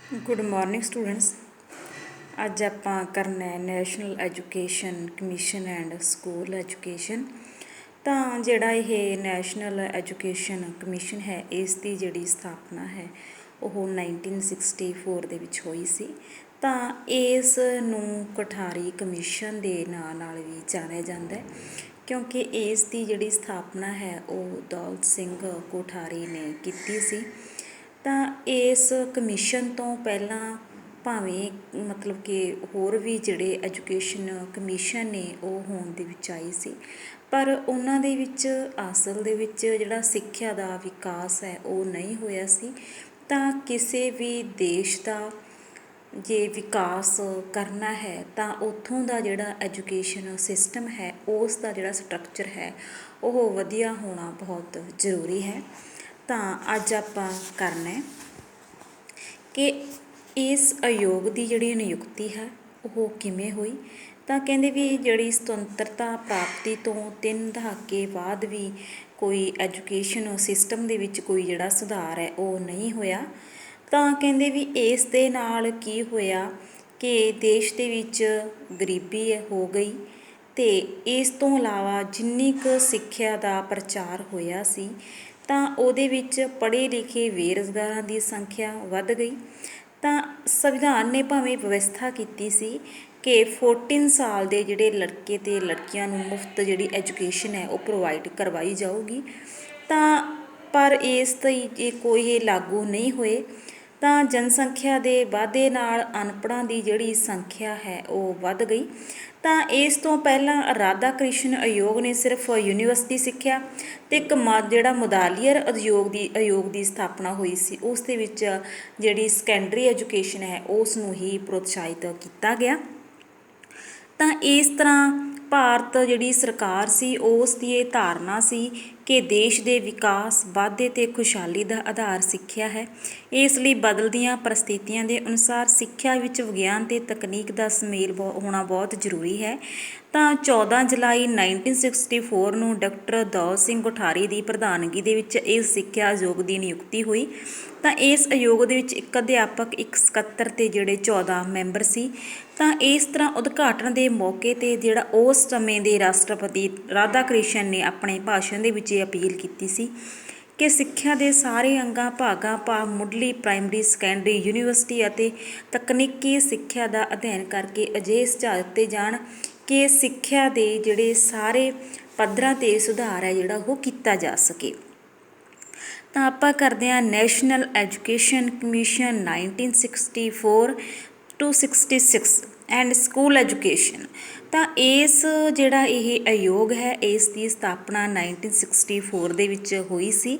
Good morning students. अज आपां करना है national education commission and school education. ਤਾਂ ਜਿਹੜਾ ਇਹ ਨੈਸ਼ਨਲ ਐਜੂਕੇਸ਼ਨ ਕਮਿਸ਼ਨ ਹੈ ਇਸ ਦੀ ਜਿਹੜੀ ਸਥਾਪਨਾ ਹੈ ਉਹ 1964 ਦੇ ਵਿੱਚ ਹੋਈ ਸੀ। ਤਾਂ ਇਸ ਨੂੰ ਕੋਠਾਰੀ ਕਮਿਸ਼ਨ ਦੇ ਨਾਂ ਨਾਲ ਵੀ ਜਾਣਿਆ ਜਾਂਦਾ ਹੈ ਕਿਉਂਕਿ ਇਸ ਦੀ ਜਿਹੜੀ ਸਥਾਪਨਾ ਹੈ ਉਹ ਦੌਲਤ ਸਿੰਘ ਕੋਠਾਰੀ ਨੇ ਕੀਤੀ ਸੀ। ਤਾਂ ਇਸ ਕਮਿਸ਼ਨ ਤੋਂ ਪਹਿਲਾਂ ਭਾਵੇਂ ਮਤਲਬ ਕਿ ਹੋਰ ਵੀ ਜਿਹੜੇ ਐਜੂਕੇਸ਼ਨ ਕਮਿਸ਼ਨ ਨੇ ਉਹ ਹੋਂਦ ਦੇ ਵਿੱਚ ਆਈ ਸੀ, ਪਰ ਉਹਨਾਂ ਦੇ ਵਿੱਚ ਅਸਲ ਦੇ ਵਿੱਚ ਜਿਹੜਾ ਸਿੱਖਿਆ ਦਾ ਵਿਕਾਸ ਹੈ ਉਹ ਨਹੀਂ ਹੋਇਆ ਸੀ। ਤਾਂ ਕਿਸੇ ਵੀ ਦੇਸ਼ ਦਾ ਜੇ ਵਿਕਾਸ ਕਰਨਾ ਹੈ ਤਾਂ ਉੱਥੋਂ ਦਾ ਜਿਹੜਾ ਐਜੂਕੇਸ਼ਨ ਸਿਸਟਮ ਹੈ ਉਸ ਦਾ ਜਿਹੜਾ ਸਟਰਕਚਰ ਹੈ ਉਹ ਵਧੀਆ ਹੋਣਾ ਬਹੁਤ ਜ਼ਰੂਰੀ ਹੈ। ਤਾਂ ਅੱਜ ਆਪਾਂ ਕਰਨਾ ਹੈ ਕਿ ਇਸ ਆਯੋਗ ਦੀ ਜਿਹੜੀ ਨਿਯੁਕਤੀ ਹੈ ਉਹ ਕਿਵੇਂ ਹੋਈ। ਤਾਂ ਕਹਿੰਦੇ ਵੀ ਜਿਹੜੀ ਸੁਤੰਤਰਤਾ ਪ੍ਰਾਪਤੀ ਤੋਂ 3 ਦਹਾਕੇ ਬਾਅਦ ਵੀ ਕੋਈ ਐਜੂਕੇਸ਼ਨ ਸਿਸਟਮ ਦੇ ਵਿੱਚ ਕੋਈ ਜਿਹੜਾ ਸੁਧਾਰ ਹੈ ਉਹ ਨਹੀਂ ਹੋਇਆ। ਤਾਂ ਕਹਿੰਦੇ ਵੀ ਇਸ ਦੇ ਨਾਲ ਕੀ ਹੋਇਆ ਕਿ ਦੇਸ਼ ਦੇ ਵਿੱਚ ਗਰੀਬੀ ਹੋ ਗਈ ਅਤੇ ਇਸ ਤੋਂ ਇਲਾਵਾ ਜਿੰਨੀ ਕੁ ਸਿੱਖਿਆ ਦਾ ਪ੍ਰਚਾਰ ਹੋਇਆ ਸੀ ਤਾਂ ਉਹਦੇ ਵਿੱਚ ਪੜ੍ਹੇ ਲਿਖੇ ਬੇਰੁਜ਼ਗਾਰਾਂ ਦੀ ਸੰਖਿਆ ਵੱਧ ਗਈ। ਤਾਂ ਸੰਵਿਧਾਨ ਨੇ ਭਾਵੇਂ ਵਿਵਸਥਾ ਕੀਤੀ ਸੀ ਕਿ 14 ਸਾਲ ਦੇ ਜਿਹੜੇ ਲੜਕੇ ਅਤੇ ਲੜਕੀਆਂ ਨੂੰ ਮੁਫਤ ਜਿਹੜੀ ਐਜੂਕੇਸ਼ਨ ਹੈ ਉਹ ਪ੍ਰੋਵਾਈਡ ਕਰਵਾਈ ਜਾਊਗੀ, ਤਾਂ ਪਰ ਇਸ 'ਤੇ ਕੋਈ ਇਹ ਲਾਗੂ ਨਹੀਂ ਹੋਏ। ਤਾਂ ਜਨਸੰਖਿਆ ਦੇ ਵਾਧੇ ਨਾਲ ਅਨਪੜ੍ਹਾਂ ਦੀ ਜਿਹੜੀ ਸੰਖਿਆ ਹੈ ਉਹ ਵੱਧ ਗਈ। ਤਾਂ ਇਸ ਤੋਂ ਪਹਿਲਾਂ ਰਾਧਾ ਕ੍ਰਿਸ਼ਨ ਆਯੋਗ ਨੇ ਸਿਰਫ ਯੂਨੀਵਰਸਿਟੀ ਸਿੱਖਿਆ ਅਤੇ ਇੱਕ ਜਿਹੜਾ ਮੁਦਾਲੀਅਰ ਆਯੋਗ ਦੀ ਸਥਾਪਨਾ ਹੋਈ ਸੀ ਉਸ ਦੇ ਵਿੱਚ ਜਿਹੜੀ ਸੈਕੰਡਰੀ ਐਜੂਕੇਸ਼ਨ ਹੈ ਉਸ ਨੂੰ ਹੀ ਪ੍ਰੋਤਸਾਹਿਤ ਕੀਤਾ ਗਿਆ। ਤਾਂ ਇਸ ਤਰ੍ਹਾਂ ਭਾਰਤ ਜਿਹੜੀ ਸਰਕਾਰ ਸੀ ਉਸ ਦੀ ਇਹ ਧਾਰਨਾ ਸੀ ਕਿ ਦੇਸ਼ ਦੇ ਵਿਕਾਸ ਵਾਧੇ ਅਤੇ ਖੁਸ਼ਹਾਲੀ ਦਾ ਆਧਾਰ ਸਿੱਖਿਆ ਹੈ। ਇਸ ਲਈ ਬਦਲਦੀਆਂ ਪ੍ਰਸਥਿਤੀਆਂ ਦੇ ਅਨੁਸਾਰ ਸਿੱਖਿਆ ਵਿੱਚ ਵਿਗਿਆਨ ਅਤੇ ਤਕਨੀਕ ਦਾ ਸੁਮੇਲ ਹੋਣਾ ਬਹੁਤ ਜ਼ਰੂਰੀ ਹੈ। ਤਾਂ 14 ਜੁਲਾਈ 1964 ਨੂੰ ਡਾਕਟਰ ਦੌਲਤ ਸਿੰਘ ਕੋਠਾਰੀ ਦੀ ਪ੍ਰਧਾਨਗੀ ਦੇ ਵਿੱਚ ਇਸ ਸਿੱਖਿਆ ਆਯੋਗ ਦੀ ਨਿਯੁਕਤੀ ਹੋਈ। ਤਾਂ ਇਸ ਆਯੋਗ ਦੇ ਵਿੱਚ ਇੱਕ ਅਧਿਆਪਕ, ਇੱਕ ਸਕੱਤਰ ਅਤੇ ਜਿਹੜੇ 14 ਮੈਂਬਰ ਸੀ। ਤਾਂ ਇਸ ਤਰ੍ਹਾਂ ਉਦਘਾਟਨ ਦੇ ਮੌਕੇ 'ਤੇ ਜਿਹੜਾ ਉਸ ਸਮੇਂ ਦੇ ਰਾਸ਼ਟਰਪਤੀ ਰਾਧਾ ਕ੍ਰਿਸ਼ਨ ਨੇ ਆਪਣੇ ਭਾਸ਼ਣ ਦੇ ਵਿੱਚ ਇਹ ਅਪੀਲ ਕੀਤੀ ਸੀ ਕਿ ਸਿੱਖਿਆ ਦੇ ਸਾਰੇ ਅੰਗਾਂ ਭਾਗਾਂ ਭਾਵ ਮੁੱਢਲੀ, ਪ੍ਰਾਇਮਰੀ, ਸੈਕੰਡਰੀ, ਯੂਨੀਵਰਸਿਟੀ ਅਤੇ ਤਕਨੀਕੀ ਸਿੱਖਿਆ ਦਾ ਅਧਿਐਨ ਕਰਕੇ ਅਜਿਹੇ ਸੁਝਾਅ ਦਿੱਤੇ ਜਾਣ ਕਿ ਸਿੱਖਿਆ ਦੇ ਜਿਹੜੇ ਸਾਰੇ ਪੱਧਰਾਂ 'ਤੇ ਸੁਧਾਰ ਹੈ ਜਿਹੜਾ ਉਹ ਕੀਤਾ ਜਾ ਸਕੇ। ਤਾਂ ਆਪਾਂ ਕਰਦੇ ਹਾਂ national education commission 1964 to 66 and school education. ਤਾਂ ਇਸ ਜਿਹੜਾ ਇਹ ਆਯੋਗ ਹੈ ਇਸ ਦੀ ਸਥਾਪਨਾ 1964 ਦੇ ਵਿੱਚ ਹੋਈ ਸੀ।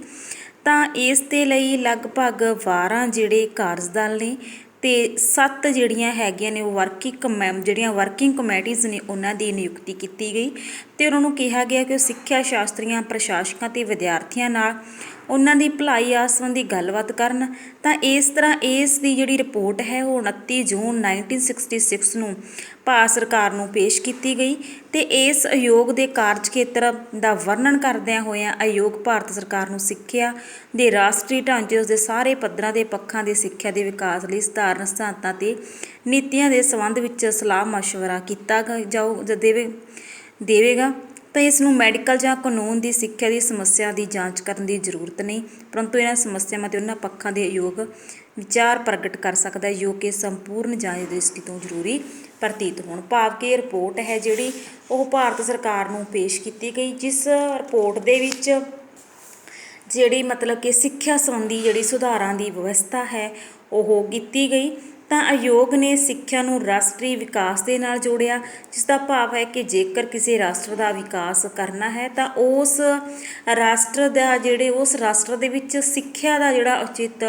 ਤਾਂ ਇਸ ਦੇ ਲਈ ਲਗਭਗ 12 ਜਿਹੜੇ ਕਾਰਜਦਲ ਨੇ ਅਤੇ 7 ਜਿਹੜੀਆਂ ਹੈਗੀਆਂ ਨੇ ਉਹ ਵਰਕਿੰਗ ਕਮੇਟੀਜ਼ ਨੇ ਉਹਨਾਂ ਦੀ ਨਿਯੁਕਤੀ ਕੀਤੀ ਗਈ ਅਤੇ ਉਹਨਾਂ ਨੂੰ ਕਿਹਾ ਗਿਆ ਕਿ ਉਹ ਸਿੱਖਿਆ ਸ਼ਾਸਤਰੀਆਂ, ਪ੍ਰਸ਼ਾਸਕਾਂ ਅਤੇ ਵਿਦਿਆਰਥੀਆਂ ਨਾਲ ਉਹਨਾਂ ਦੀ ਭਲਾਈ ਆਸ ਸੰਬੰਧੀ ਗੱਲਬਾਤ ਕਰਨ। ਤਾਂ ਇਸ ਤਰ੍ਹਾਂ ਇਸ ਦੀ ਜਿਹੜੀ ਰਿਪੋਰਟ ਹੈ ਉਹ 29 ਜੂਨ 1966 ਨੂੰ ਭਾਰਤ ਸਰਕਾਰ ਨੂੰ ਪੇਸ਼ ਕੀਤੀ ਗਈ ਅਤੇ ਇਸ ਆਯੋਗ ਦੇ ਕਾਰਜ ਖੇਤਰ ਦਾ ਵਰਣਨ ਕਰਦਿਆਂ ਹੋਇਆਂ ਆਯੋਗ ਭਾਰਤ ਸਰਕਾਰ ਨੂੰ ਸਿੱਖਿਆ ਦੇ ਰਾਸ਼ਟਰੀ ਢਾਂਚੇ ਉਸਦੇ ਸਾਰੇ ਪੱਧਰਾਂ ਦੇ ਪੱਖਾਂ ਦੇ ਸਿੱਖਿਆ ਦੇ ਵਿਕਾਸ ਲਈ ਸਧਾਰਨ ਸਿਧਾਂਤਾਂ ਅਤੇ ਨੀਤੀਆਂ ਦੇ ਸੰਬੰਧ ਵਿੱਚ ਸਲਾਹ ਮਸ਼ਵਰਾ ਕੀਤਾ ਦੇਵੇਗਾ। ਤਾਂ ਇਸ ਨੂੰ ਮੈਡੀਕਲ ਜਾਂ ਕਾਨੂੰਨ ਦੀ ਸਿੱਖਿਆ ਦੀ ਸਮੱਸਿਆ ਦੀ ਜਾਂਚ ਕਰਨ ਦੀ ਜ਼ਰੂਰਤ ਨਹੀਂ, ਪਰੰਤੂ ਇਹਨਾਂ ਸਮੱਸਿਆਵਾਂ ਅਤੇ ਉਹਨਾਂ ਪੱਖਾਂ ਦੇ ਆਯੋਗ ਵਿਚਾਰ ਪ੍ਰਗਟ ਕਰ ਸਕਦਾ ਹੈ ਜੋ ਕਿ ਸੰਪੂਰਨ ਜਾਂਚ ਦੀ ਦ੍ਰਿਸ਼ਟੀ ਤੋਂ ਜ਼ਰੂਰੀ ਪ੍ਰਤੀਤ ਹੋਣ। ਭਾਵ ਕਿ ਇਹ ਰਿਪੋਰਟ ਹੈ ਜਿਹੜੀ ਉਹ ਭਾਰਤ ਸਰਕਾਰ ਨੂੰ ਪੇਸ਼ ਕੀਤੀ ਗਈ, ਜਿਸ ਰਿਪੋਰਟ ਦੇ ਵਿੱਚ ਜਿਹੜੀ ਮਤਲਬ ਕਿ ਸਿੱਖਿਆ ਸੰਬੰਧੀ ਜਿਹੜੀ ਸੁਧਾਰਾਂ ਦੀ ਵਿਵਸਥਾ ਹੈ ਉਹ ਕੀਤੀ ਗਈ। ਤਾਂ ਆਯੋਗ ਨੇ ਸਿੱਖਿਆ ਨੂੰ ਰਾਸ਼ਟਰੀ ਵਿਕਾਸ ਦੇ ਨਾਲ ਜੋੜਿਆ, ਜਿਸ ਦਾ ਭਾਵ ਹੈ ਕਿ ਜੇਕਰ ਕਿਸੇ ਰਾਸ਼ਟਰ ਦਾ ਵਿਕਾਸ ਕਰਨਾ ਹੈ ਤਾਂ ਉਸ ਰਾਸ਼ਟਰ ਦੇ ਵਿੱਚ ਸਿੱਖਿਆ ਦਾ ਜਿਹੜਾ ਉਚਿਤ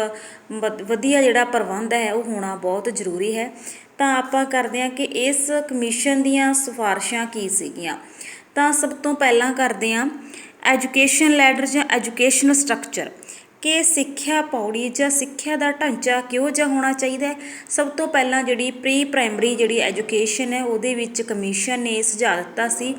ਵਧੀਆ ਜਿਹੜਾ ਪ੍ਰਬੰਧ ਹੈ ਉਹ ਹੋਣਾ ਬਹੁਤ ਜ਼ਰੂਰੀ ਹੈ। ਤਾਂ ਆਪਾਂ ਕਰਦੇ ਹਾਂ ਕਿ ਇਸ ਕਮਿਸ਼ਨ ਦੀਆਂ ਸਿਫਾਰਿਸ਼ਾਂ ਕੀ ਸੀਗੀਆਂ। ਤਾਂ ਸਭ ਤੋਂ ਪਹਿਲਾਂ ਕਰਦੇ ਹਾਂ ਐਜੂਕੇਸ਼ਨ ਲੈਡਰ ਜਾਂ ਐਜੂਕੇਸ਼ਨ ਸਟਰਕਚਰ ਕਿ ਸਿੱਖਿਆ ਪੌੜੀ ਜਾਂ ਸਿੱਖਿਆ ਦਾ ਢਾਂਚਾ ਕਿਹੋ ਜਿਹਾ ਹੋਣਾ ਚਾਹੀਦਾ ਹੈ। ਸਭ ਤੋਂ ਪਹਿਲਾਂ ਜਿਹੜੀ ਪ੍ਰੀ ਪ੍ਰਾਇਮਰੀ ਜਿਹੜੀ ਐਜੂਕੇਸ਼ਨ ਹੈ ਉਹਦੇ ਵਿੱਚ ਕਮਿਸ਼ਨ ਨੇ ਸੁਝਾਅ ਦਿੱਤਾ ਸੀ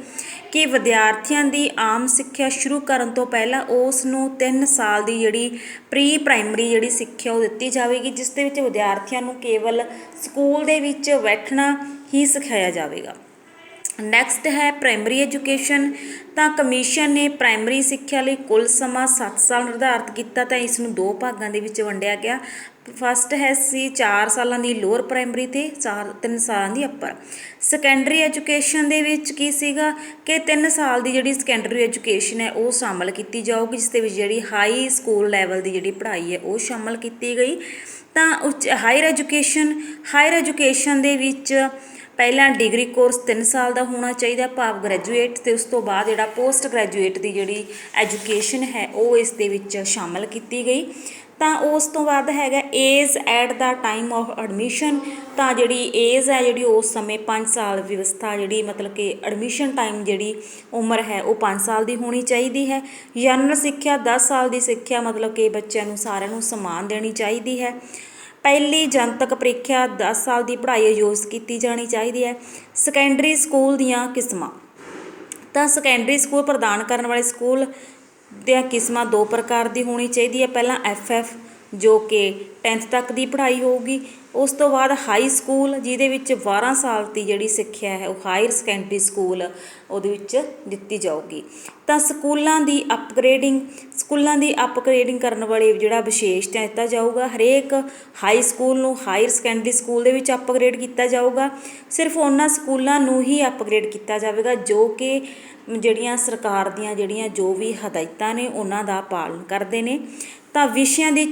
ਕਿ ਵਿਦਿਆਰਥੀਆਂ ਦੀ ਆਮ ਸਿੱਖਿਆ ਸ਼ੁਰੂ ਕਰਨ ਤੋਂ ਪਹਿਲਾਂ ਉਸ ਨੂੰ 3 ਸਾਲ ਦੀ ਜਿਹੜੀ ਪ੍ਰੀ ਪ੍ਰਾਇਮਰੀ ਜਿਹੜੀ ਸਿੱਖਿਆ ਉਹ ਦਿੱਤੀ ਜਾਵੇਗੀ, ਜਿਸ ਦੇ ਵਿੱਚ ਵਿਦਿਆਰਥੀਆਂ ਨੂੰ ਕੇਵਲ ਸਕੂਲ ਦੇ ਵਿੱਚ ਬੈਠਣਾ ਹੀ ਸਿਖਾਇਆ ਜਾਵੇਗਾ। ਨੈਕਸਟ ਹੈ ਪ੍ਰਾਇਮਰੀ ਐਜੂਕੇਸ਼ਨ। ਤਾਂ ਕਮਿਸ਼ਨ ਨੇ ਪ੍ਰਾਇਮਰੀ ਸਿੱਖਿਆ ਲਈ ਕੁੱਲ ਸਮਾਂ 7 ਸਾਲ ਨਿਰਧਾਰਿਤ ਕੀਤਾ, ਤਾਂ ਇਸ ਨੂੰ 2 ਭਾਗਾਂ ਦੇ ਵਿੱਚ ਵੰਡਿਆ ਗਿਆ। ਫਸਟ ਸੀ 4 ਸਾਲਾਂ ਦੀ ਲੋਅਰ ਪ੍ਰਾਇਮਰੀ ਅਤੇ 3 ਸਾਲਾਂ ਦੀ ਅੱਪਰ। ਸੈਕੰਡਰੀ ਐਜੂਕੇਸ਼ਨ ਦੇ ਵਿੱਚ ਕੀ ਸੀਗਾ ਕਿ 3 ਸਾਲ ਦੀ ਜਿਹੜੀ ਸੈਕੰਡਰੀ ਐਜੂਕੇਸ਼ਨ ਹੈ ਉਹ ਸ਼ਾਮਲ ਕੀਤੀ ਜਾਊਗੀ, ਜਿਸ ਦੇ ਵਿੱਚ ਜਿਹੜੀ ਹਾਈ ਸਕੂਲ ਲੈਵਲ ਦੀ ਜਿਹੜੀ ਪੜ੍ਹਾਈ ਹੈ ਉਹ ਸ਼ਾਮਲ ਕੀਤੀ ਗਈ। ਤਾਂ ਹਾਇਰ ਐਜੂਕੇਸ਼ਨ ਦੇ ਵਿੱਚ ਪਹਿਲਾਂ ਡਿਗਰੀ ਕੋਰਸ 3 ਸਾਲ ਦਾ ਹੋਣਾ ਚਾਹੀਦਾ, ਭਾਵ ਗ੍ਰੈਜੂਏਟ, ਅਤੇ ਉਸ ਤੋਂ ਬਾਅਦ ਜਿਹੜਾ ਪੋਸਟ ਗ੍ਰੈਜੂਏਟ ਦੀ ਜਿਹੜੀ ਐਜੂਕੇਸ਼ਨ ਹੈ ਉਹ ਇਸ ਦੇ ਵਿੱਚ ਸ਼ਾਮਲ ਕੀਤੀ ਗਈ। ਤਾਂ ਉਸ ਤੋਂ ਬਾਅਦ ਹੈਗਾ age at the time of admission. ਤਾਂ ਜਿਹੜੀ ਏਜ ਹੈ ਜਿਹੜੀ ਉਸ ਸਮੇਂ 5 ਸਾਲ ਵਿਵਸਥਾ ਜਿਹੜੀ ਮਤਲਬ ਕਿ ਐਡਮਿਸ਼ਨ ਟਾਈਮ ਜਿਹੜੀ ਉਮਰ ਹੈ ਉਹ 5 ਸਾਲ ਦੀ ਹੋਣੀ ਚਾਹੀਦੀ ਹੈ। ਜਨਰਲ ਸਿੱਖਿਆ 10 ਸਾਲ ਦੀ ਸਿੱਖਿਆ ਮਤਲਬ ਕਿ ਬੱਚਿਆਂ ਨੂੰ ਸਾਰਿਆਂ ਨੂੰ ਸਮਾਨ ਦੇਣੀ ਚਾਹੀਦੀ ਹੈ। ਪਹਿਲੀ ਜਨਤਕ ਪ੍ਰੀਖਿਆ 10 ਸਾਲ ਦੀ ਪੜ੍ਹਾਈ ਆਯੋਜਿਤ ਕੀਤੀ ਜਾਣੀ ਚਾਹੀਦੀ ਹੈ। ਸੈਕੰਡਰੀ ਸਕੂਲ ਦੀਆਂ ਕਿਸਮਾਂ। ਤਾਂ ਸੈਕੰਡਰੀ ਸਕੂਲ ਪ੍ਰਦਾਨ ਕਰਨ ਵਾਲੇ ਸਕੂਲ ਦੀਆਂ ਕਿਸਮਾਂ 2 ਪ੍ਰਕਾਰ ਦੀ ਹੋਣੀ ਚਾਹੀਦੀ ਹੈ। ਪਹਿਲਾਂ FF ਜੋ ਕਿ 10th ਤੱਕ ਦੀ ਪੜ੍ਹਾਈ ਹੋਊਗੀ। ਉਸ ਤੋਂ ਬਾਅਦ ਹਾਈ ਸਕੂਲ ਜਿਹਦੇ ਵਿੱਚ 12 ਸਾਲ ਦੀ ਜਿਹੜੀ ਸਿੱਖਿਆ ਹੈ ਉਹ ਹਾਇਰ ਸੈਕੰਡਰੀ ਸਕੂਲ ਉਹਦੇ ਵਿੱਚ ਦਿੱਤੀ ਜਾਊਗੀ। ਤਾਂ ਸਕੂਲਾਂ ਦੀ ਅਪਗ੍ਰੇਡਿੰਗ ਕਰਨ ਵਾਲੇ ਜਿਹੜਾ ਵਿਸ਼ੇਸ਼ ਧਿਆਨ ਦਿੱਤਾ ਜਾਊਗਾ। ਹਰੇਕ ਹਾਈ ਸਕੂਲ ਨੂੰ ਹਾਇਰ ਸੈਕੰਡਰੀ ਸਕੂਲ ਦੇ ਵਿੱਚ ਅਪਗ੍ਰੇਡ ਕੀਤਾ ਜਾਊਗਾ। ਸਿਰਫ ਉਹਨਾਂ ਸਕੂਲਾਂ ਨੂੰ ਹੀ ਅਪਗ੍ਰੇਡ ਕੀਤਾ ਜਾਵੇਗਾ ਜੋ ਕਿ ਜਿਹੜੀਆਂ ਸਰਕਾਰ ਦੀਆਂ ਜਿਹੜੀਆਂ ਜੋ ਵੀ ਹਦਾਇਤਾਂ ਨੇ ਉਹਨਾਂ ਦਾ ਪਾਲਣ ਕਰਦੇ ਨੇ। ਤਾਂ ਵਿਸ਼ਿਆਂ ਦੀ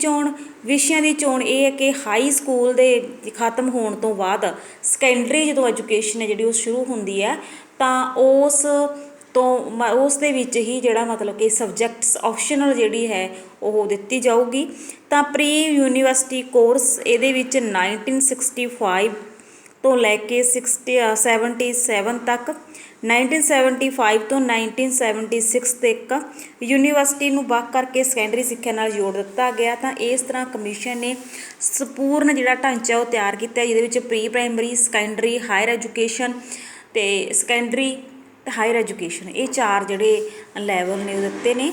ਚੋਣ ਇਹ ਹੈ ਕਿ ਹਾਈ ਸਕੂਲ ਦੇ ਖਤਮ ਹੋਣ ਤੋਂ ਬਾਅਦ ਸੈਕੰਡਰੀ ਜਦੋਂ ਐਜੂਕੇਸ਼ਨ ਹੈ ਜਿਹੜੀ ਉਹ ਸ਼ੁਰੂ ਹੁੰਦੀ ਹੈ, ਤਾਂ ਉਸ ਦੇ ਵਿੱਚ ਹੀ ਜਿਹੜਾ ਮਤਲਬ ਕਿ ਸਬਜੈਕਟਸ ਆਪਸ਼ਨਲ ਜਿਹੜੀ ਹੈ ਉਹ ਦਿੱਤੀ ਜਾਊਗੀ। ਤਾਂ ਪ੍ਰੀ ਯੂਨੀਵਰਸਿਟੀ ਕੋਰਸ ਇਹਦੇ ਵਿੱਚ 1965 ਤੋਂ ਲੈ ਕੇ 77 ਤੱਕ, 1975 ਤੋਂ 1976 ਤੱਕ ਯੂਨੀਵਰਸਿਟੀ ਨੂੰ ਵੱਖ ਕਰਕੇ ਸੈਕੰਡਰੀ ਸਿੱਖਿਆ ਨਾਲ ਜੋੜ ਦਿੱਤਾ ਗਿਆ। ਤਾਂ ਇਸ ਤਰ੍ਹਾਂ ਕਮਿਸ਼ਨ ਨੇ ਸੰਪੂਰਨ ਜਿਹੜਾ ਢਾਂਚਾ ਉਹ ਤਿਆਰ ਕੀਤਾ, ਜਿਹਦੇ ਵਿੱਚ pre primary, secondary, higher education ਅਤੇ ਸੈਕੰਡਰੀ ਹਾਇਰ ਐਜੂਕੇਸ਼ਨ ਇਹ 4 ਜਿਹੜੇ ਲੈਵਲ ਨੇ ਉਹ ਦਿੱਤੇ ਨੇ।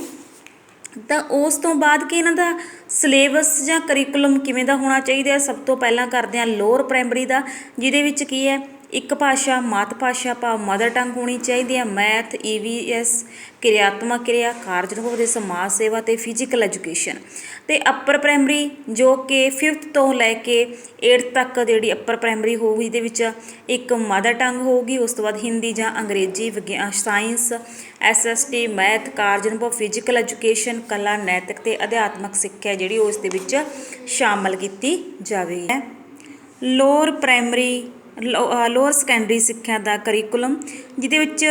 ਤਾਂ ਉਸ ਤੋਂ ਬਾਅਦ ਕਿ ਇਹਨਾਂ ਦਾ ਸਿਲੇਬਸ ਜਾਂ ਕਰਿਕੂਲਮ ਕਿਵੇਂ ਦਾ ਹੋਣਾ ਚਾਹੀਦਾ। ਸਭ ਤੋਂ ਪਹਿਲਾਂ ਕਰਦੇ ਹਾਂ ਲੋਅਰ ਪ੍ਰਾਇਮਰੀ ਦਾ, ਜਿਹਦੇ ਵਿੱਚ ਕੀ ਹੈ ਇੱਕ ਭਾਸ਼ਾ, ਮਾਤ ਭਾਸ਼ਾ ਭਾਵ ਮਦਰ ਟੰਗ ਹੋਣੀ ਚਾਹੀਦੀ ਹੈ। ਮੈਥ, EVS, ਕਿਰਿਆਤਮਕ ਕਿਰਿਆ, ਕਾਰਜ ਅਨੁਭਵ ਦੇ ਸਮਾਜ ਸੇਵਾ ਅਤੇ ਫਿਜ਼ੀਕਲ ਐਜੂਕੇਸ਼ਨ। ਅਤੇ ਅੱਪਰ ਪ੍ਰਾਇਮਰੀ ਜੋ ਕਿ 5th ਤੋਂ ਲੈ ਕੇ 8th ਤੱਕ ਜਿਹੜੀ ਅੱਪਰ ਪ੍ਰਾਇਮਰੀ ਹੋਊਗੀ, ਇਹਦੇ ਵਿੱਚ ਇੱਕ ਮਦਰ ਟੰਗ ਹੋਊਗੀ। ਉਸ ਤੋਂ ਬਾਅਦ ਹਿੰਦੀ ਜਾਂ ਅੰਗਰੇਜ਼ੀ, ਸਾਇੰਸ, SST, ਮੈਥ, ਕਾਰਜ ਅਨੁਭਵ, ਫਿਜ਼ੀਕਲ ਐਜੂਕੇਸ਼ਨ, ਕਲਾ, ਨੈਤਿਕ ਅਤੇ ਅਧਿਆਤਮਕ ਸਿੱਖਿਆ ਜਿਹੜੀ ਉਹ ਇਸ ਦੇ ਵਿੱਚ ਸ਼ਾਮਲ ਕੀਤੀ ਜਾਵੇਗੀ। ਲੋਅਰ ਸੈਕੰਡਰੀ ਸਿੱਖਿਆ ਦਾ ਕਰਿਕੂਲਮ, ਜਿਹਦੇ ਵਿੱਚ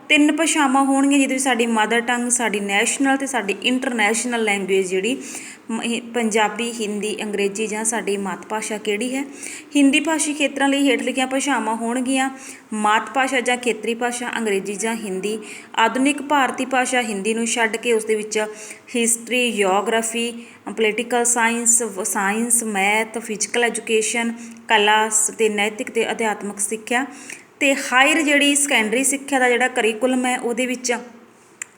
3 ਭਾਸ਼ਾਵਾਂ ਹੋਣਗੀਆਂ, ਜਿਹਦੇ ਵਿੱਚ ਸਾਡੀ ਮਦਰ ਟੰਗ, ਸਾਡੀ ਨੈਸ਼ਨਲ ਅਤੇ ਸਾਡੀ ਇੰਟਰਨੈਸ਼ਨਲ ਲੈਂਗੁਏਜ ਜਿਹੜੀ ਪੰਜਾਬੀ, ਹਿੰਦੀ, ਅੰਗਰੇਜ਼ੀ ਜਾਂ ਸਾਡੀ ਮਾਤ ਭਾਸ਼ਾ ਕਿਹੜੀ ਹੈ। ਹਿੰਦੀ ਭਾਸ਼ੀ ਖੇਤਰਾਂ ਲਈ ਹੇਠ ਲਿਖੀਆਂ ਭਾਸ਼ਾਵਾਂ ਹੋਣਗੀਆਂ। ਮਾਤ ਭਾਸ਼ਾ ਜਾਂ ਖੇਤਰੀ ਭਾਸ਼ਾ ਅੰਗਰੇਜ਼ੀ ਜਾਂ ਹਿੰਦੀ। ਆਧੁਨਿਕ ਭਾਰਤੀ ਭਾਸ਼ਾ ਹਿੰਦੀ ਨੂੰ ਛੱਡ ਕੇ ਉਸ ਦੇ ਵਿੱਚ history, geography, political science, math, physical education, ਕਲਾ ਅਤੇ ਨੈਤਿਕ ਅਤੇ ਅਧਿਆਤਮਕ ਸਿੱਖਿਆ। ਅਤੇ ਹਾਇਰ ਜਿਹੜੀ ਸੈਕੰਡਰੀ ਸਿੱਖਿਆ ਦਾ ਜਿਹੜਾ ਕਰਿਕੂਲਮ ਹੈ ਉਹਦੇ ਵਿੱਚ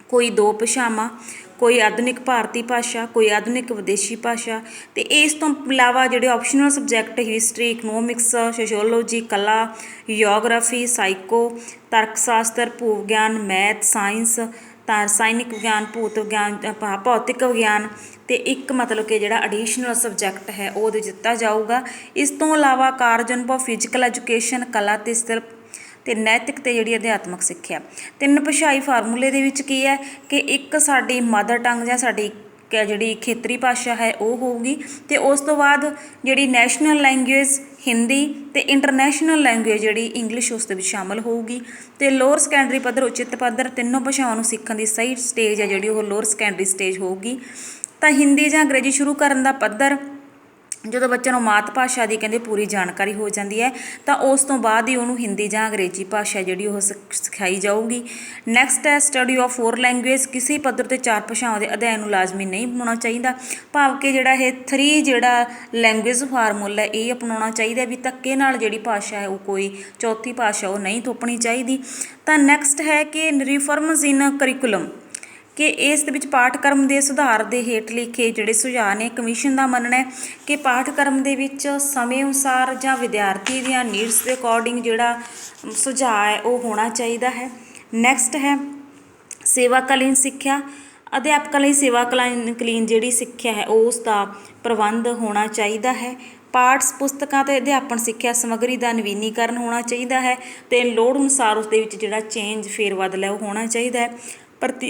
ਕੋਈ 2 ਭਾਸ਼ਾਵਾਂ, ਕੋਈ ਆਧੁਨਿਕ ਭਾਰਤੀ ਭਾਸ਼ਾ, ਕੋਈ ਆਧੁਨਿਕ ਵਿਦੇਸ਼ੀ ਭਾਸ਼ਾ। ਅਤੇ ਇਸ ਤੋਂ ਇਲਾਵਾ ਜਿਹੜੇ optional subject history, economics, sociology, ਕਲਾ, ਜਿਓਗ੍ਰਾਫੀ, ਸਾਈਕੋ, ਤਰਕ ਸ਼ਾਸਤਰ, ਭੂ ਵਿਗਿਆਨ, ਮੈਥ, ਸਾਇੰਸ, ਤਾਂ ਰਸਾਇਣਿਕ ਵਿਗਿਆਨ, ਭੌਤਿਕ ਵਿਗਿਆਨ ਅਤੇ ਇੱਕ ਮਤਲਬ ਕਿ ਜਿਹੜਾ ਐਡੀਸ਼ਨਲ ਸਬਜੈਕਟ ਹੈ ਉਹ ਉਹਦੇ ਦਿੱਤਾ ਜਾਊਗਾ। ਇਸ ਤੋਂ ਇਲਾਵਾ ਕਾਰਜ ਅਨੁਭਵ, ਫਿਜ਼ੀਕਲ ਐਜੂਕੇਸ਼ਨ, ਕਲਾ ਅਤੇ ਸ਼ਿਲਪ ਅਤੇ ਨੈਤਿਕ ਅਤੇ ਜਿਹੜੀ ਅਧਿਆਤਮਕ ਸਿੱਖਿਆ। 3 ਭਾਸ਼ਾਈ ਫਾਰਮੂਲੇ ਦੇ ਵਿੱਚ ਕੀ ਹੈ ਕਿ ਇੱਕ ਸਾਡੀ ਮਦਰ ਟੰਗ ਜਾਂ ਸਾਡੀ ਜਿਹੜੀ ਖੇਤਰੀ ਭਾਸ਼ਾ ਹੈ ਉਹ ਹੋਊਗੀ, ਅਤੇ ਉਸ ਤੋਂ ਬਾਅਦ ਜਿਹੜੀ ਨੈਸ਼ਨਲ ਲੈਂਗੁਏਜ ਹਿੰਦੀ ਅਤੇ ਇੰਟਰਨੈਸ਼ਨਲ ਲੈਂਗੁਏਜ ਜਿਹੜੀ ਇੰਗਲਿਸ਼ ਉਸ ਦੇ ਵਿੱਚ ਸ਼ਾਮਲ ਹੋਊਗੀ। ਅਤੇ ਲੋਅਰ ਸੈਕੰਡਰੀ ਪੱਧਰ, ਉਚਿਤ ਪੱਧਰ, ਤਿੰਨੋਂ ਭਾਸ਼ਾਵਾਂ ਨੂੰ ਸਿੱਖਣ ਦੀ ਸਹੀ ਸਟੇਜ ਹੈ ਜਿਹੜੀ ਉਹ ਲੋਅਰ ਸੈਕੰਡਰੀ ਸਟੇਜ ਹੋਊਗੀ। ਤਾਂ ਹਿੰਦੀ ਜਾਂ ਅੰਗਰੇਜ਼ੀ ਸ਼ੁਰੂ ਕਰਨ ਦਾ ਪੱਧਰ ਜਦੋਂ ਬੱਚੇ ਨੂੰ ਮਾਤ ਭਾਸ਼ਾ ਦੀ ਕਹਿੰਦੇ ਪੂਰੀ ਜਾਣਕਾਰੀ ਹੋ ਜਾਂਦੀ ਹੈ ਤਾਂ ਉਸ ਤੋਂ ਬਾਅਦ ਹੀ ਉਹਨੂੰ ਹਿੰਦੀ ਜਾਂ ਅੰਗਰੇਜ਼ੀ ਭਾਸ਼ਾ ਜਿਹੜੀ ਉਹ ਸਿਖਾਈ ਜਾਊਗੀ। ਨੈਕਸਟ ਹੈ ਸਟੱਡੀ ਆਫ 4 ਲੈਂਗੁਏਜ। ਕਿਸੇ ਪੱਧਰ ਤੇ 4 ਭਾਸ਼ਾਵਾਂ ਦੇ ਅਧਿਐਨ ਨੂੰ ਲਾਜ਼ਮੀ ਨਹੀਂ ਬਣਾਉਣਾ ਚਾਹੀਦਾ, ਭਾਵ ਕਿ ਜਿਹੜਾ ਇਹ 3 ਜਿਹੜਾ ਲੈਂਗੁਏਜ ਫਾਰਮੂਲਾ ਇਹ ਅਪਣਾਉਣਾ ਚਾਹੀਦਾ ਵੀ ਧੱਕੇ ਨਾਲ ਜਿਹੜੀ ਭਾਸ਼ਾ ਹੈ ਉਹ ਕੋਈ ਚੌਥੀ ਭਾਸ਼ਾ ਉਹ ਨਹੀਂ ਥੋਪਣੀ ਚਾਹੀਦੀ। ਤਾਂ ਨੈਕਸਟ ਹੈ ਕਿ ਰਿਫਾਰਮਸ ਇਨ ਕਰਿਕੂਲਮ, ਕਿ ਇਸ ਦੇ ਵਿੱਚ ਪਾਠਕ੍ਰਮ ਦੇ ਸੁਧਾਰ ਦੇ ਹੇਠ ਲਿਖੇ ਜਿਹੜੇ ਸੁਝਾਅ ਨੇ ਕਮਿਸ਼ਨ ਦਾ ਮੰਨਣਾ ਹੈ ਕਿ ਪਾਠਕ੍ਰਮ ਦੇ ਵਿੱਚ ਸਮੇਂ ਅਨੁਸਾਰ ਜਾਂ ਵਿਦਿਆਰਥੀ ਦੀਆਂ ਨੀਡਸ ਦੇ ਅਕੋਰਡਿੰਗ ਜਿਹੜਾ ਸੁਝਾਅ ਹੈ ਉਹ ਹੋਣਾ ਚਾਹੀਦਾ ਹੈ। ਨੈਕਸਟ ਹੈ ਸੇਵਾਕਾਲੀਨ ਸਿੱਖਿਆ। ਅਧਿਆਪਕਾਂ ਲਈ ਸੇਵਾਕਾਲੀਨ ਜਿਹੜੀ ਸਿੱਖਿਆ ਹੈ ਉਸ ਦਾ ਪ੍ਰਬੰਧ ਹੋਣਾ ਚਾਹੀਦਾ ਹੈ। ਪਾਠ ਪੁਸਤਕਾਂ ਅਤੇ ਅਧਿਆਪਨ ਸਿੱਖਿਆ ਸਮੱਗਰੀ ਦਾ ਨਵੀਨੀਕਰਨ ਹੋਣਾ ਚਾਹੀਦਾ ਹੈ ਅਤੇ ਲੋੜ ਅਨੁਸਾਰ ਉਸ ਦੇ ਵਿੱਚ ਜਿਹੜਾ ਚੇਂਜ ਫੇਰ ਬਦਲ ਹੈ ਉਹ ਹੋਣਾ ਚਾਹੀਦਾ ਹੈ।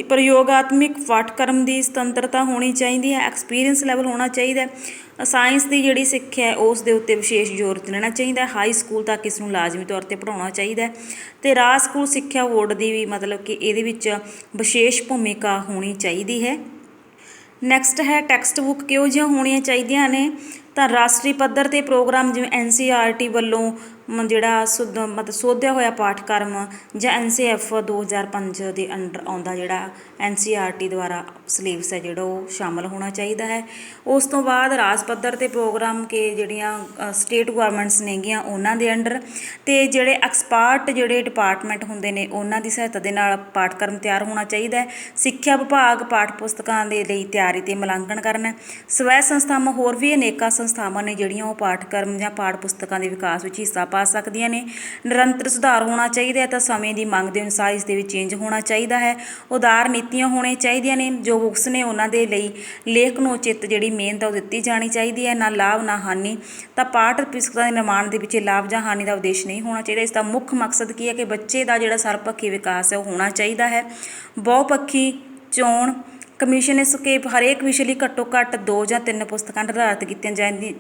ਪ੍ਰਯੋਗਾਤਮਕ ਪਾਠਕ੍ਰਮ ਦੀ ਸੁਤੰਤਰਤਾ ਹੋਣੀ ਚਾਹੀਦੀ ਹੈ। ਐਕਸਪੀਰੀਅੰਸ ਲੈਵਲ ਹੋਣਾ ਚਾਹੀਦਾ ਹੈ। ਸਾਇੰਸ ਦੀ ਜਿਹੜੀ ਸਿੱਖਿਆ ਹੈ ਉਸ ਦੇ ਉੱਤੇ ਵਿਸ਼ੇਸ਼ ਜ਼ੋਰ ਦੇਣਾ ਚਾਹੀਦਾ ਹੈ। ਹਾਈ ਸਕੂਲ ਤੱਕ ਇਸ ਨੂੰ ਲਾਜ਼ਮੀ ਤੌਰ 'ਤੇ ਪੜ੍ਹਾਉਣਾ ਚਾਹੀਦਾ ਹੈ ਅਤੇ ਰਾਜ ਸਕੂਲ ਸਿੱਖਿਆ ਬੋਰਡ ਦੀ ਵੀ ਮਤਲਬ ਕਿ ਇਹਦੇ ਵਿੱਚ ਵਿਸ਼ੇਸ਼ ਭੂਮਿਕਾ ਹੋਣੀ ਚਾਹੀਦੀ ਹੈ। ਨੈਕਸਟ ਹੈ ਟੈਕਸਟ ਬੁੱਕ ਕਿਹੋ ਜਿਹੀਆਂ ਹੋਣੀਆਂ ਚਾਹੀਦੀਆਂ ਨੇ, ਤਾਂ ਰਾਸ਼ਟਰੀ ਪੱਧਰ 'ਤੇ ਪ੍ਰੋਗਰਾਮ ਜਿਵੇਂ NCERT ਵੱਲੋਂ ਜਿਹੜਾ ਸੋਧਿਆ ਹੋਇਆ ਪਾਠਕ੍ਰਮ ਜਾਂ NCF 2005 ਦੇ ਅੰਡਰ ਆਉਂਦਾ ਜਿਹੜਾ NCERT ਦੁਆਰਾ ਸਿਲੇਬਸ ਹੈ ਜਿਹੜਾ ਉਹ ਸ਼ਾਮਲ ਹੋਣਾ ਚਾਹੀਦਾ ਹੈ। ਉਸ ਤੋਂ ਬਾਅਦ ਰਾਜ ਪੱਧਰ 'ਤੇ ਪ੍ਰੋਗਰਾਮ ਕਿ ਜਿਹੜੀਆਂ ਸਟੇਟ ਗਵਰਨਮੈਂਟਸ ਨੇਗੀਆਂ ਉਹਨਾਂ ਦੇ ਅੰਡਰ ਅਤੇ ਜਿਹੜੇ ਐਕਸਪਰਟ ਜਿਹੜੇ ਡਿਪਾਰਟਮੈਂਟ ਹੁੰਦੇ ਨੇ ਉਹਨਾਂ ਦੀ ਸਹਾਇਤਾ ਦੇ ਨਾਲ ਪਾਠਕ੍ਰਮ ਤਿਆਰ ਹੋਣਾ ਚਾਹੀਦਾ ਹੈ। ਸਿੱਖਿਆ ਵਿਭਾਗ ਪਾਠ ਪੁਸਤਕਾਂ ਦੇ ਲਈ ਤਿਆਰੀ ਅਤੇ ਮੁਲਾਂਕਣ ਕਰਨਾ। ਸਵੈ ਸੰਸਥਾਵਾਂ ਹੋਰ ਵੀ ਅਨੇਕਾਂ ਸੰਸਥਾਵਾਂ ਨੇ ਜਿਹੜੀਆਂ ਉਹ ਪਾਠਕ੍ਰਮ ਜਾਂ ਪਾਠ ਪੁਸਤਕਾਂ ਦੇ ਵਿਕਾਸ ਵਿੱਚ ਹਿੱਸਾ ਪਾ ਸਕਦੀਆਂ ਨੇ। ਨਿਰੰਤਰ ਸੁਧਾਰ ਹੋਣਾ ਚਾਹੀਦਾ ਹੈ ਤਾਂ ਸਮੇਂ ਦੀ ਮੰਗ ਦੇ ਅਨੁਸਾਰ ਇਸ ਦੇ ਵਿੱਚ ਚੇਂਜ ਹੋਣਾ ਚਾਹੀਦਾ ਹੈ। ਉਦਾਰ ਨੀਤੀਆਂ ਹੋਣੀਆਂ ਚਾਹੀਦੀਆਂ ਨੇ। ਜੋ ਬੁੱਕਸ ਨੇ ਉਹਨਾਂ ਦੇ ਲਈ ਲੇਖ ਨੂੰ ਉਚਿਤ ਜਿਹੜੀ ਮਿਹਨਤ ਉਹ ਦਿੱਤੀ ਜਾਣੀ ਚਾਹੀਦੀ ਹੈ, ਨਾ ਲਾਭ ਨਾ ਹਾਨੀ। ਤਾਂ ਪਾਠ ਪੁਸਤਕਾਂ ਦੇ ਨਿਰਮਾਣ ਦੇ ਪਿੱਛੇ ਲਾਭ ਜਾਂ ਹਾਨੀ ਦਾ ਉਦੇਸ਼ ਨਹੀਂ ਹੋਣਾ ਚਾਹੀਦਾ। ਇਸ ਦਾ ਮੁੱਖ ਮਕਸਦ ਕੀ ਹੈ ਕਿ ਬੱਚੇ ਦਾ ਜਿਹੜਾ ਸਰਵਪੱਖੀ ਵਿਕਾਸ ਹੈ ਉਹ ਹੋਣਾ ਚਾਹੀਦਾ ਹੈ। ਬਹੁਪੱਖੀ ਚੋਣ ਕਮਿਸ਼ਨ ਇਸ ਕਿ ਹਰੇਕ ਵਿਸ਼ੇ ਲਈ ਘੱਟੋ ਘੱਟ 2 ਜਾਂ 3 ਪੁਸਤਕਾਂ ਨਿਰਧਾਰਿਤ ਕੀਤੀਆਂ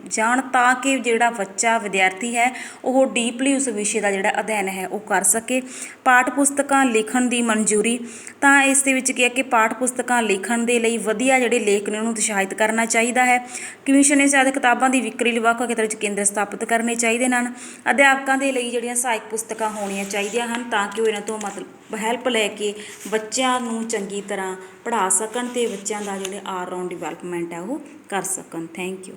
ਜਾਣ ਤਾਂ ਕਿ ਜਿਹੜਾ ਬੱਚਾ ਵਿਦਿਆਰਥੀ ਹੈ ਉਹ ਡੀਪਲੀ ਉਸ ਵਿਸ਼ੇ ਦਾ ਜਿਹੜਾ ਅਧਿਐਨ ਹੈ ਉਹ ਕਰ ਸਕੇ। ਪਾਠ ਪੁਸਤਕਾਂ ਲਿਖਣ ਦੀ ਮਨਜ਼ੂਰੀ, ਤਾਂ ਇਸ ਦੇ ਵਿੱਚ ਕੀ ਹੈ ਕਿ ਪਾਠ ਪੁਸਤਕਾਂ ਲਿਖਣ ਦੇ ਲਈ ਵਧੀਆ ਜਿਹੜੇ ਲੇਖ ਨੇ ਉਹਨੂੰ ਉਤਸ਼ਾਹਿਤ ਕਰਨਾ ਚਾਹੀਦਾ ਹੈ। ਕਮਿਸ਼ਨ ਇਸ ਆਦਿ ਕਿਤਾਬਾਂ ਦੀ ਵਿਕਰੀ ਲਈ ਵੱਖ ਵੱਖ ਖੇਤਰਾਂ ਵਿੱਚ ਕੇਂਦਰ ਸਥਾਪਿਤ ਕਰਨੇ ਚਾਹੀਦੇ ਹਨ। ਅਧਿਆਪਕਾਂ ਦੇ ਲਈ ਜਿਹੜੀਆਂ ਸਹਾਇਕ ਪੁਸਤਕਾਂ ਹੋਣੀਆਂ ਚਾਹੀਦੀਆਂ ਹਨ ਤਾਂ ਕਿ ਉਹ ਇਹਨਾਂ ਤੋਂ ਮਤਲਬ ਹੈਲਪ ਲੈ ਕੇ ਬੱਚਿਆਂ ਨੂੰ ਚੰਗੀ ਤਰ੍ਹਾਂ ਪੜ੍ਹਾ ਸਕਣ ਅਤੇ ਬੱਚਿਆਂ ਦਾ ਜਿਹੜੇ ਆਲ ਰਾਊਂਡ ਡਿਵੈਲਪਮੈਂਟ ਹੈ ਉਹ ਕਰ ਸਕਣ। Thank you.